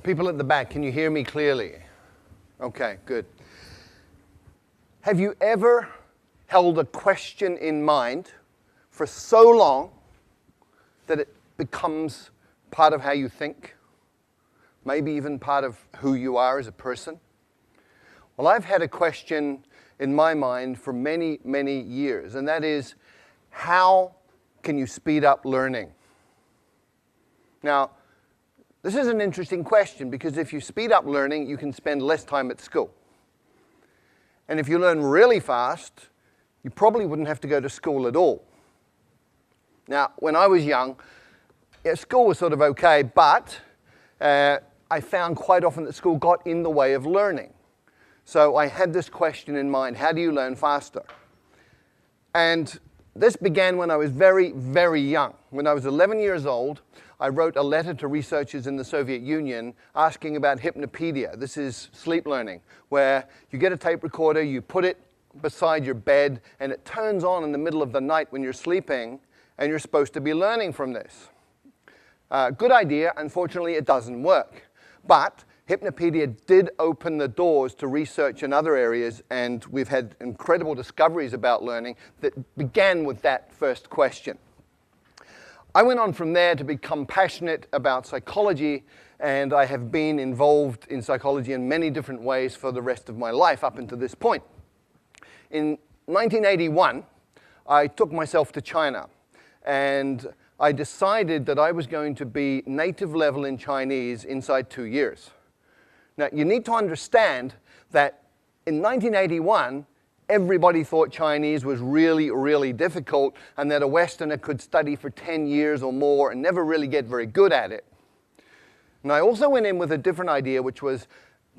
People at the back, can you hear me clearly? Okay, good. Have you ever held a question in mind for so long that it becomes part of how you think? Maybe even part of who you are as a person? Well, I've had a question in my mind for many, many years, and that is, how can you speed up learning? Now, this is an interesting question because if you speed up learning, you can spend less time at school. And if you learn really fast, you probably wouldn't have to go to school at all. Now, when I was young, school was sort of okay, but I found quite often that school got in the way of learning. So I had this question in mind, how do you learn faster? And this began when I was very, very young. When I was 11 years old, I wrote a letter to researchers in the Soviet Union asking about hypnopedia. This is sleep learning, where you get a tape recorder, you put it beside your bed, and it turns on in the middle of the night when you're sleeping, and you're supposed to be learning from this. Good idea. Unfortunately, it doesn't work. But hypnopedia did open the doors to research in other areas, and we've had incredible discoveries about learning that began with that first question. I went on from there to become passionate about psychology, and I have been involved in psychology in many different ways for the rest of my life up until this point. In 1981, I took myself to China, and I decided that I was going to be native level in Chinese inside 2 years. Now, you need to understand that in 1981, everybody thought Chinese was really, really difficult and that a Westerner could study for 10 years or more and never really get very good at it. And I also went in with a different idea, which was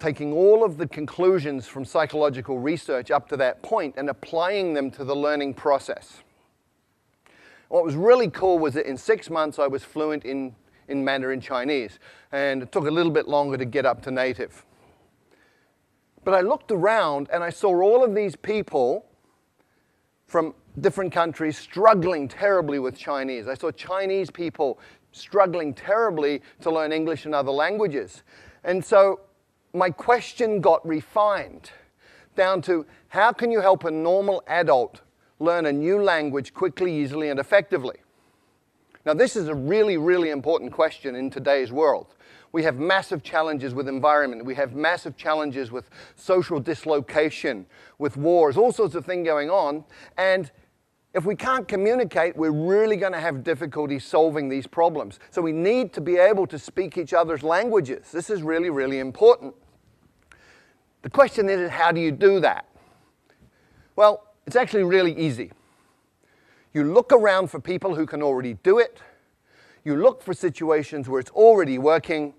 taking all of the conclusions from psychological research up to that point and applying them to the learning process. What was really cool was that in 6 months I was fluent in Mandarin Chinese, and it took a little bit longer to get up to native. But I looked around and I saw all of these people from different countries struggling terribly with Chinese. I saw Chinese people struggling terribly to learn English and other languages. And so my question got refined down to, how can you help a normal adult learn a new language quickly, easily, and effectively? Now, this is a really, really important question in today's world. We have massive challenges with environment. We have massive challenges with social dislocation, with wars, all sorts of things going on. And if we can't communicate, we're really going to have difficulty solving these problems. So we need to be able to speak each other's languages. This is really, really important. The question is, how do you do that? Well, it's actually really easy. You look around for people who can already do it. You look for situations where it's already working,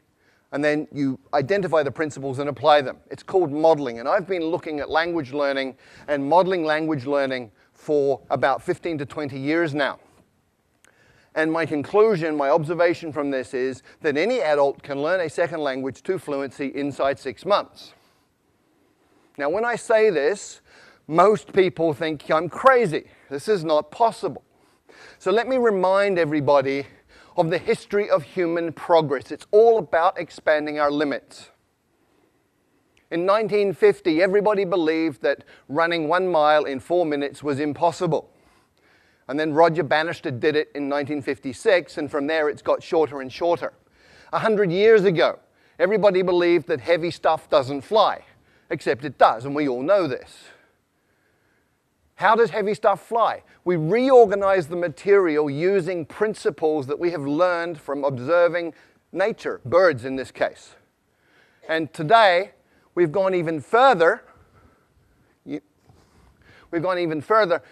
and then you identify the principles and apply them. It's called modeling, and I've been looking at language learning and modeling language learning for about 15 to 20 years now. And my conclusion, my observation from this is that any adult can learn a second language to fluency inside 6 months. Now, when I say this, most people think I'm crazy. This is not possible. So let me remind everybody of the history of human progress. It's all about expanding our limits. In 1950, everybody believed that running 1 mile in 4 minutes was impossible. And then Roger Bannister did it in 1956, and from there it's got shorter and shorter. 100 years ago, everybody believed that heavy stuff doesn't fly, except it does, and we all know this. How does heavy stuff fly? We reorganize the material using principles that we have learned from observing nature, birds in this case. And today, we've gone even further.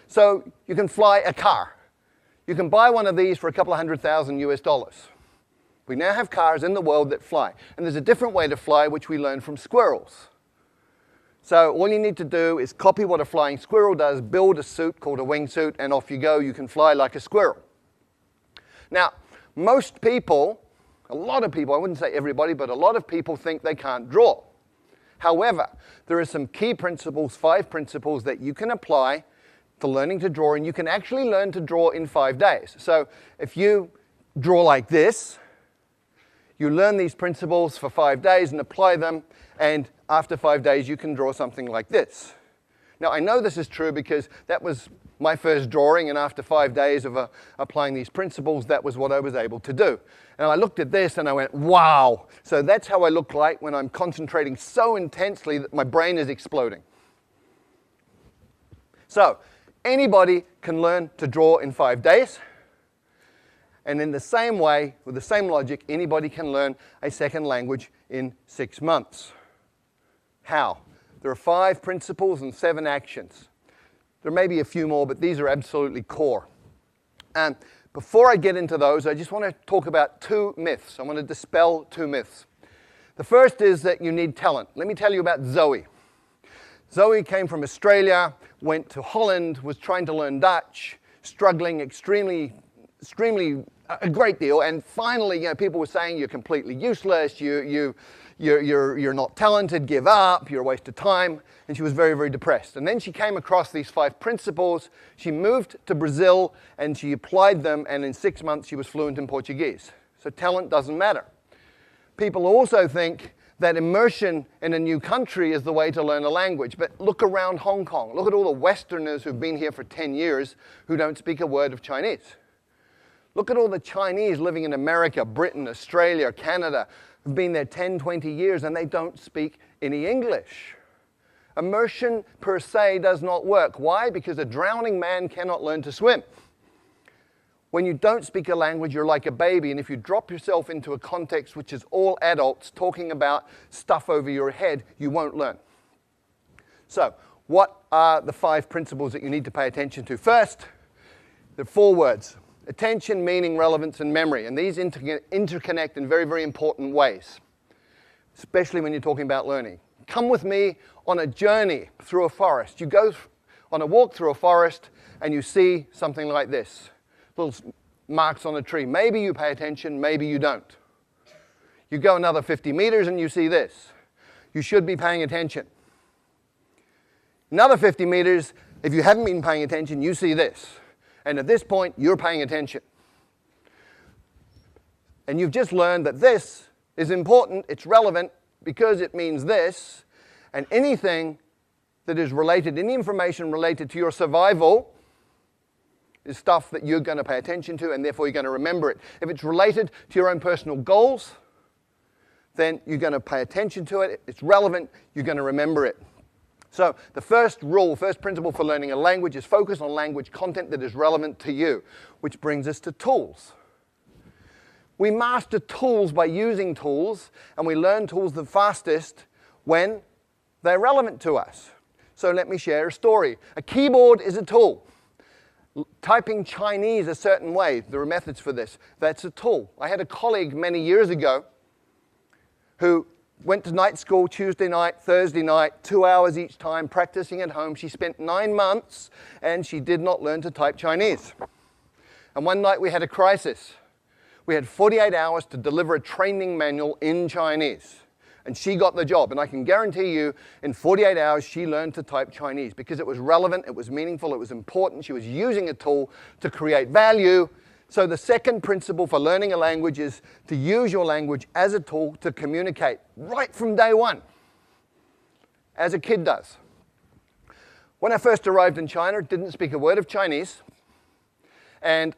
So you can fly a car. You can buy one of these for a couple of $100,000 US. We now have cars in the world that fly. And there's a different way to fly, which we learned from squirrels. So all you need to do is copy what a flying squirrel does, build a suit called a wingsuit, and off you go. You can fly like a squirrel. Now, most people, a lot of people, I wouldn't say everybody, but a lot of people think they can't draw. However, there are some key principles, 5 principles that you can apply to learning to draw, and you can actually learn to draw in 5 days. So if you draw like this, You learn these principles for 5 days and apply them, and after 5 days you can draw something like this. Now I know this is true because that was my first drawing, and after 5 days of applying these principles, that was what I was able to do. And I looked at this and I went, wow! So that's how I look like when I'm concentrating so intensely that my brain is exploding. So anybody can learn to draw in 5 days. And in the same way, with the same logic, anybody can learn a second language in 6 months. How? There are 5 principles and 7 actions. There may be a few more, but these are absolutely core. And before I get into those, I just want to talk about 2 myths. I want to dispel 2 myths. The first is that you need talent. Let me tell you about Zoe. Zoe came from Australia, went to Holland, was trying to learn Dutch, struggling extremely a great deal, and finally, people were saying you're completely useless, you're not talented, give up, you're a waste of time, and she was very, very depressed. And then she came across these 5 principles, she moved to Brazil, and she applied them, and in 6 months she was fluent in Portuguese. So talent doesn't matter. People also think that immersion in a new country is the way to learn a language, but look around Hong Kong, look at all the Westerners who've been here for 10 years who don't speak a word of Chinese. Look at all the Chinese living in America, Britain, Australia, Canada, who've been there 10, 20 years, and they don't speak any English. Immersion per se does not work. Why? Because a drowning man cannot learn to swim. When you don't speak a language, you're like a baby, and if you drop yourself into a context which is all adults talking about stuff over your head, you won't learn. So, what are the 5 principles that you need to pay attention to? First, there are 4 words. Attention, meaning, relevance, and memory. And these interconnect in very, very important ways, especially when you're talking about learning. Come with me on a journey through a forest. You go on a walk through a forest and you see something like this. Little marks on a tree. Maybe you pay attention, maybe you don't. You go another 50 meters and you see this. You should be paying attention. Another 50 meters, if you haven't been paying attention, you see this. And at this point, you're paying attention. And you've just learned that this is important, it's relevant, because it means this, and anything that is related, any information related to your survival is stuff that you're going to pay attention to, and therefore you're going to remember it. If it's related to your own personal goals, then you're going to pay attention to it. It's relevant, you're going to remember it. So the first rule, first principle for learning a language is focus on language content that is relevant to you, which brings us to tools. We master tools by using tools, and we learn tools the fastest when they're relevant to us. So let me share a story. A keyboard is a tool. Typing Chinese a certain way, there are methods for this. That's a tool. I had a colleague many years ago who went to night school Tuesday night, Thursday night, 2 hours each time, practicing at home. She spent 9 months, and she did not learn to type Chinese. And one night we had a crisis. We had 48 hours to deliver a training manual in Chinese. And she got the job. And I can guarantee you, in 48 hours, she learned to type Chinese because it was relevant, it was meaningful, it was important. She was using a tool to create value. So the second principle for learning a language is to use your language as a tool to communicate right from day one, as a kid does. When I first arrived in China, didn't speak a word of Chinese. And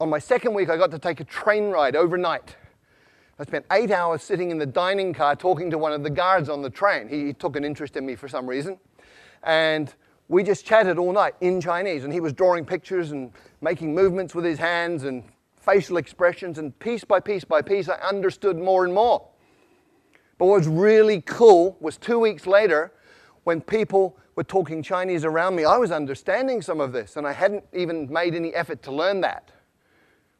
on my second week, I got to take a train ride overnight. I spent 8 hours sitting in the dining car talking to one of the guards on the train. He took an interest in me for some reason. And we just chatted all night in Chinese, and he was drawing pictures and making movements with his hands and facial expressions, and piece by piece by piece, I understood more and more. But what was really cool was 2 weeks later, when people were talking Chinese around me, I was understanding some of this, and I hadn't even made any effort to learn that.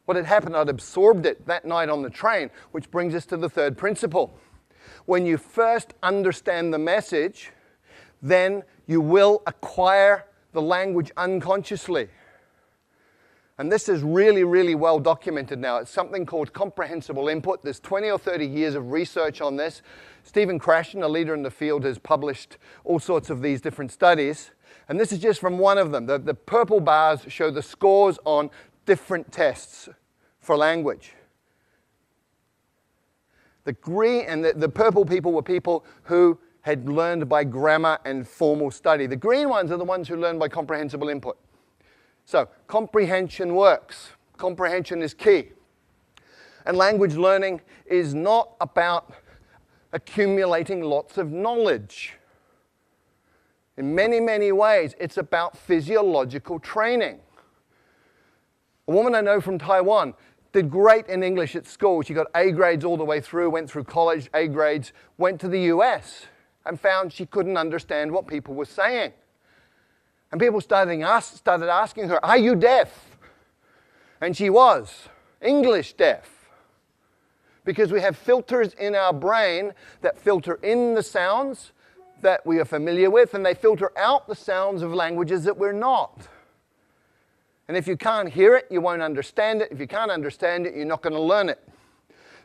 What had happened, I'd absorbed it that night on the train, which brings us to the third principle. When you first understand the message, then you will acquire the language unconsciously. And this is really, really well documented now. It's something called comprehensible input. There's 20 or 30 years of research on this. Stephen Krashen, a leader in the field, has published all sorts of these different studies. And this is just from one of them. The purple bars show the scores on different tests for language. The green and the purple people were people who had learned by grammar and formal study. The green ones are the ones who learn by comprehensible input. So comprehension works. Comprehension is key. And language learning is not about accumulating lots of knowledge. In many, many ways, it's about physiological training. A woman I know from Taiwan did great in English at school. She got A grades all the way through, went through college, A grades, went to the US, and found she couldn't understand what people were saying. And people started asking her, "Are you deaf?" And she was English deaf. Because we have filters in our brain that filter in the sounds that we are familiar with, and they filter out the sounds of languages that we're not. And if you can't hear it, you won't understand it. If you can't understand it, you're not going to learn it.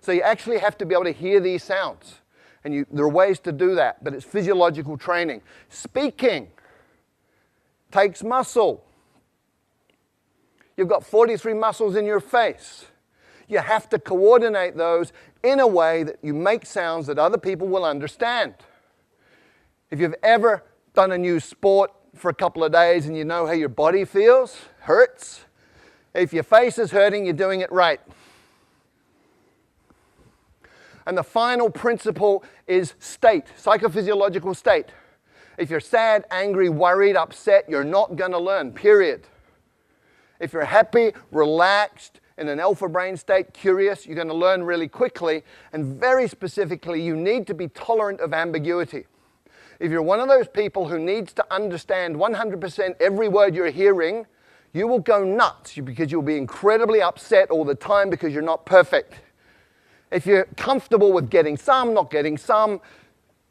So you actually have to be able to hear these sounds. And there are ways to do that, but it's physiological training. Speaking takes muscle. You've got 43 muscles in your face. You have to coordinate those in a way that you make sounds that other people will understand. If you've ever done a new sport for a couple of days and you know how your body feels, hurts, if your face is hurting, you're doing it right. And the final principle is state, psychophysiological state. If you're sad, angry, worried, upset, you're not going to learn, period. If you're happy, relaxed, in an alpha brain state, curious, you're going to learn really quickly. And very specifically, you need to be tolerant of ambiguity. If you're one of those people who needs to understand 100% every word you're hearing, you will go nuts because you'll be incredibly upset all the time because you're not perfect. If you're comfortable with getting some, not getting some,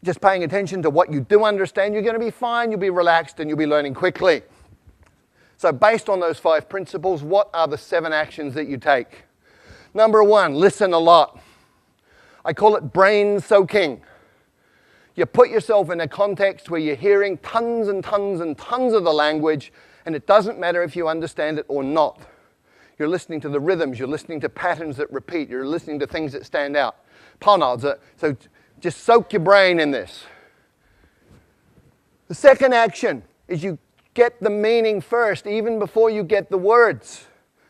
just paying attention to what you do understand, you're going to be fine, you'll be relaxed, and you'll be learning quickly. So based on those 5 principles, what are the 7 actions that you take? Number 1, listen a lot. I call it brain soaking. You put yourself in a context where you're hearing tons and tons and tons of the language, and it doesn't matter if you understand it or not. You're listening to the rhythms, you're listening to patterns that repeat, you're listening to things that stand out. So just soak your brain in this. The second action is you get the meaning first, even before you get the words.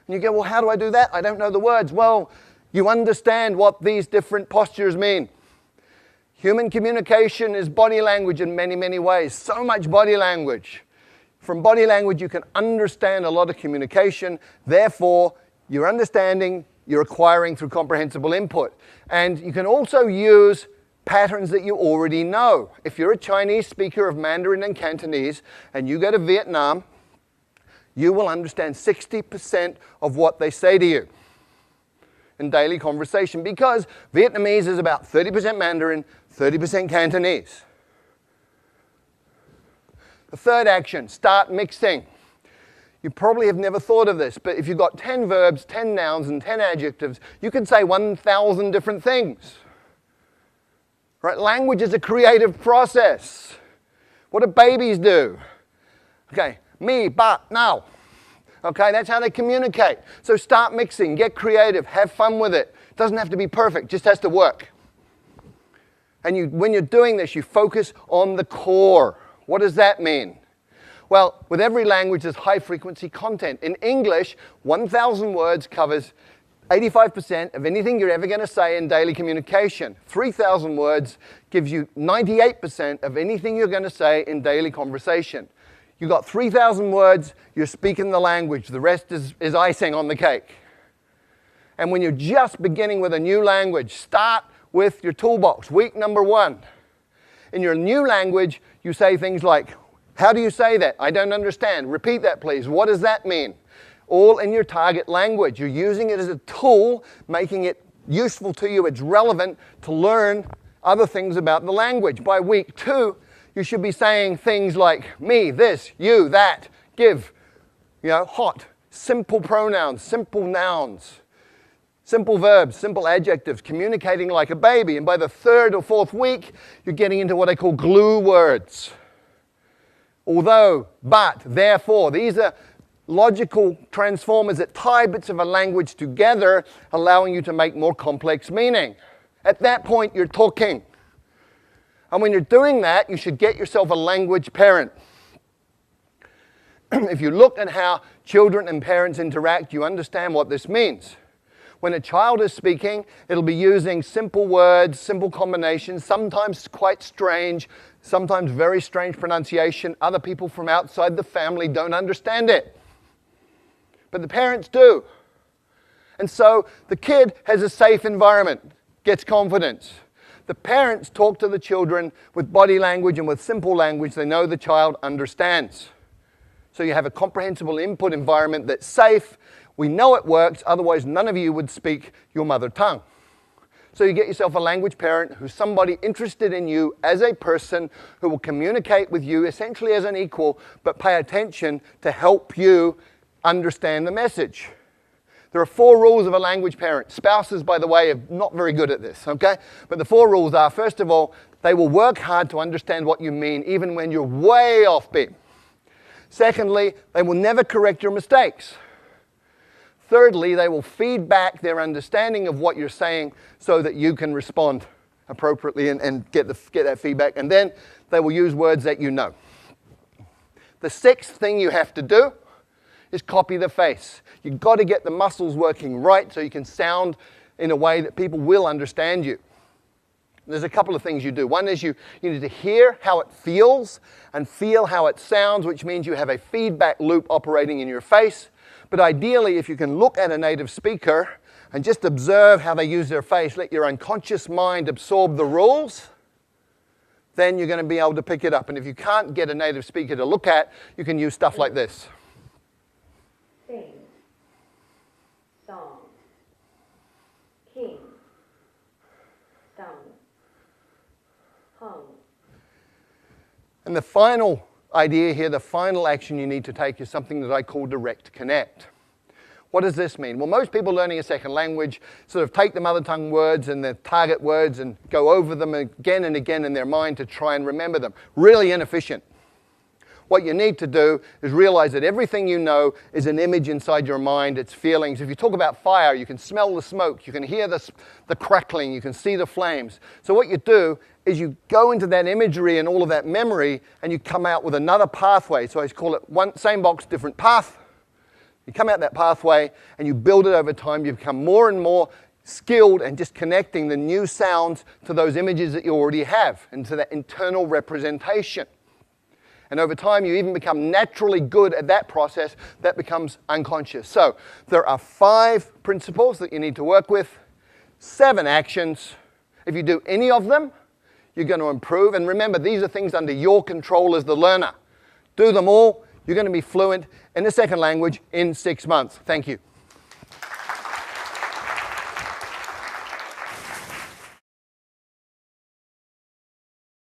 And you go, well, how do I do that? I don't know the words. Well, you understand what these different postures mean. Human communication is body language in many, many ways. So much body language. From body language, you can understand a lot of communication. Therefore, you're understanding, you're acquiring through comprehensible input. And you can also use patterns that you already know. If you're a Chinese speaker of Mandarin and Cantonese and you go to Vietnam, you will understand 60% of what they say to you in daily conversation because Vietnamese is about 30% Mandarin, 30% Cantonese. The third action, start mixing. You probably have never thought of this, but if you've got 10 verbs, 10 nouns, and 10 adjectives, you can say 1,000 different things. Right? Language is a creative process. What do babies do? Okay, me, ba, now. Okay, that's how they communicate. So start mixing, get creative, have fun with it. It doesn't have to be perfect, just has to work. And when you're doing this, you focus on the core. What does that mean? Well, with every language, there's high-frequency content. In English, 1,000 words covers 85% of anything you're ever going to say in daily communication. 3,000 words gives you 98% of anything you're going to say in daily conversation. You've got 3,000 words, you're speaking the language. The rest is icing on the cake. And when you're just beginning with a new language, start with your toolbox. Week number 1. In your new language, you say things like, how do you say that? I don't understand. Repeat that, please. What does that mean? All in your target language. You're using it as a tool, making it useful to you. It's relevant to learn other things about the language. By week 2, you should be saying things like me, this, you, that, give, hot, simple pronouns, simple nouns, simple verbs, simple adjectives, communicating like a baby. And by the 3rd or 4th week, you're getting into what I call glue words. Although, but, therefore, these are logical transformers that tie bits of a language together, allowing you to make more complex meaning. At that point, you're talking. And when you're doing that, you should get yourself a language parent. If you look at how children and parents interact, you understand what this means. When a child is speaking, it'll be using simple words, simple combinations, sometimes quite strange, sometimes very strange pronunciation. Other people from outside the family don't understand it. But the parents do. And so the kid has a safe environment, gets confidence. The parents talk to the children with body language and with simple language they know the child understands. So you have a comprehensible input environment that's safe. We know it works, otherwise none of you would speak your mother tongue. So you get yourself a language parent who's somebody interested in you as a person who will communicate with you essentially as an equal, but pay attention to help you understand the message. There are 4 rules of a language parent. Spouses, by the way, are not very good at this, okay? But the 4 rules are, first of all, they will work hard to understand what you mean, even when you're way off beat. Secondly, they will never correct your mistakes. Thirdly, they will feed back their understanding of what you're saying so that you can respond appropriately and get that feedback. And then they will use words that you know. The 6th thing you have to do is copy the face. You've got to get the muscles working right so you can sound in a way that people will understand you. There's a couple of things you do. One is you need to hear how it feels and feel how it sounds, which means you have a feedback loop operating in your face. But ideally, if you can look at a native speaker and just observe how they use their face, let your unconscious mind absorb the rules, then you're going to be able to pick it up. And if you can't get a native speaker to look at, you can use stuff like this. Sing, song, king, sung, hung. And the final idea here, the final action you need to take is something that I call direct connect. What does this mean? Well, most people learning a second language sort of take the mother tongue words and the target words and go over them again and again in their mind to try and remember them. Really inefficient. What you need to do is realize that everything you know is an image inside your mind, it's feelings. If you talk about fire, you can smell the smoke, you can hear the crackling, you can see the flames. So what you do is you go into that imagery and all of that memory and you come out with another pathway. So I call it same box, different path. You come out that pathway and you build it over time. You become more and more skilled and just connecting the new sounds to those images that you already have and to that internal representation. And over time, you even become naturally good at that process that becomes unconscious. So there are 5 principles that you need to work with, 7 actions. If you do any of them, you're going to improve. And remember, these are things under your control as the learner. Do them all. You're going to be fluent in a second language in 6 months. Thank you.